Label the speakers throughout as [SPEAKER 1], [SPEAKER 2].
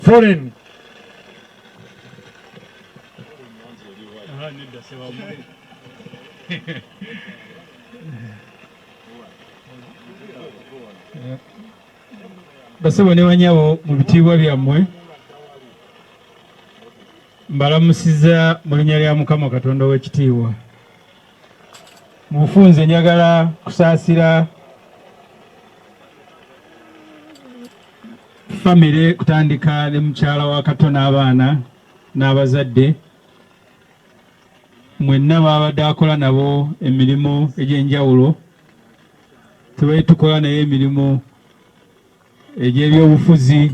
[SPEAKER 1] foreign.
[SPEAKER 2] Basebo ne banyabo mu bitiibwa byammwe mbalamusiza mu linnya lya Mukama Katonda w'ekitiibwa. Mu bufunze njagala kusaasira famire kutandika ne mukyala wa Kato n'abaana n'abazadde mwenna babadde akola nabo emirimu egy'enjawulo. Tubadde tukola naye emirimu egy'ebyobufuzi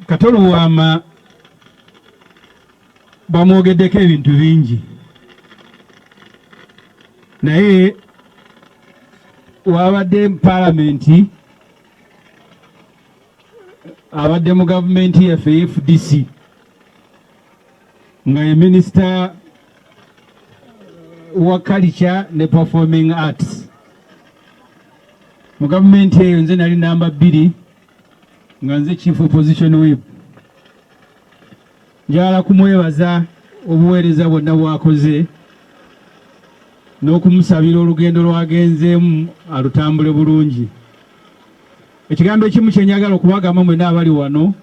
[SPEAKER 2] Kato Lubwama bamwogeddeko ebintu bingi, naye wabadde mu paalamenti abadde mu gavumenti yaffe FDC nga ye minisita wa culture ne performing arts. Mu gavumenti eyo nze nali namba 2 nga nze chief opposition whip. Njagala kumwebaza obuweereza bwonna bwakoze n'okumusabira olugendo lwagenzeemu alutambule bulungi. Ekigambo ekimu kye njagala okubagamba mwenna abali wano,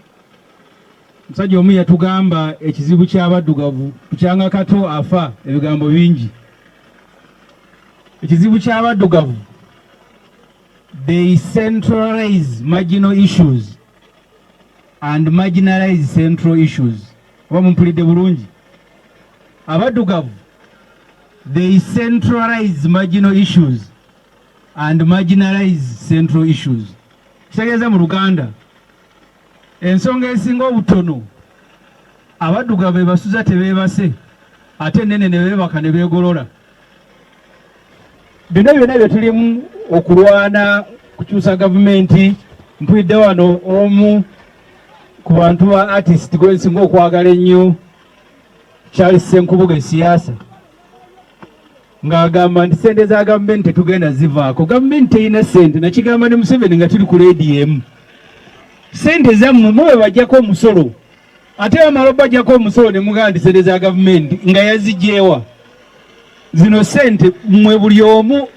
[SPEAKER 2] musajja omu yatugamba ekizibu ky'abaddugavu kukyanga Kato afa ebigambo bingi. Ekizibu ky'abaddugavu, they centralize marginal issues and marginalize central issues. Oba mumpulidde bulungi? Abaddugavu, they centralize marginal issues and marginalize central issues. Kitegeeza mu Luganda ensonga esinga obutono abaddugavu bebasuza tebeebase ate enene ne beebaka ne beegolola. Bino byonna bye tulimu okulwana kukyusa gavumenti. Mpulidde wano omu ku bantu ba artist gwe nsinga okwagala ennyo, Charles Ssenkubuga siyaasa, ng'agamba nti ssente za gavumenti tetugenda zivaako. Gavumenti terina ssente, nakigamba ne Museveni nga tuli ku ADM. Ssente zammwe mube bajjako omusolo, ate bamala obajjako omusolo ne mugamba nti ssente za gavumenti nga yaziggyeewa. Zino ssente mmwe buli omu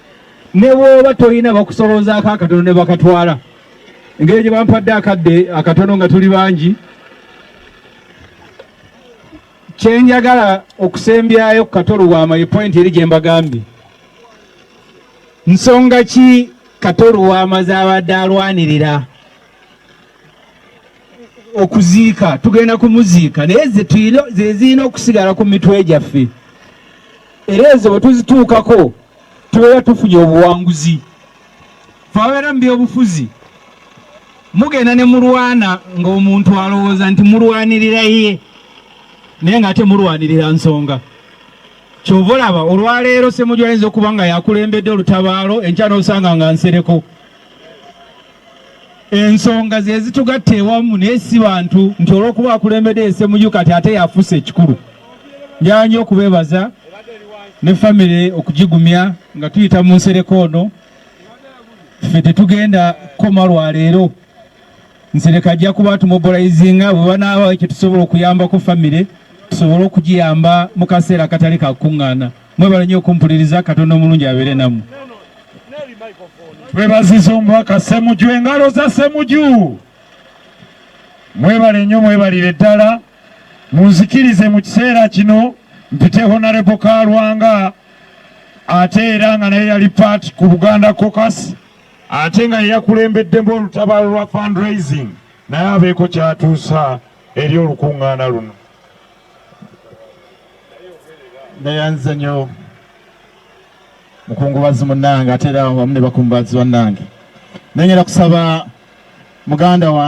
[SPEAKER 2] ne bw'oba toyina bakusoloozaako akatono ne bakatwala. Engeri gye bampadde akadde akatono nga tuli bangi. Kye njagala okusembyayo ku Kato Lubwama ye point eri gye mbagambye. Nsonga ki Kato Lubwama z'abadde alwanirira okuziika? Tugenda kumuziika naye ze zirina okusigala ku mitwe gyaffe, era ezo bwe tuzituukako tubeera tufunye obuwanguzi. Fe abeera mu byobufuzi mugenda ne mulwana ng'omuntu alowooza nti mulwanirira ye naye ng'ate mulwanirira nsonga. Kyova olaba olwaleero Ssemujju ayinza okuba nga yakulembedde olutabaalo, enkya n'osanga nga nsereko. Ensonga ze zitugatta ewamu naye si bantu nti olw'okuba akulembedde Ssemujju kati ate yafuuse ekikulu. Njagala nnyo okubeebaza ne famire okugigumya nga tuyita mu nsereko ono. Ffe tetugenda kukoma lwaleero, Nsereka ajja kuba tumobilizinga bwe banaaba ekyo tusobola okuyambako famire, tusobola okugiyamba mu kaseera katali ka kuŋŋaana. Mwebale nnyo okumpuliriza. Katonda omulungi abeere nammwe.
[SPEAKER 1] Twebaziza omubaka Ssemujju, engalo za Ssemujju. Mwebale nnyo, mwebalire ddala. Munzikirize mu kiseera kino mpite Honorable Kalwanga, ate era nga naye yali part ku Buganda Caucus, ate nga yakulembeddemu olutabaalo lwa fundraising, naye abeeko kyatuusa eri olukuŋŋaana luno.
[SPEAKER 3] Neyanza nnyo mukungubazi munnange ate era wamu ne bakungubazi bannange. Nenyera kusaba muganda wa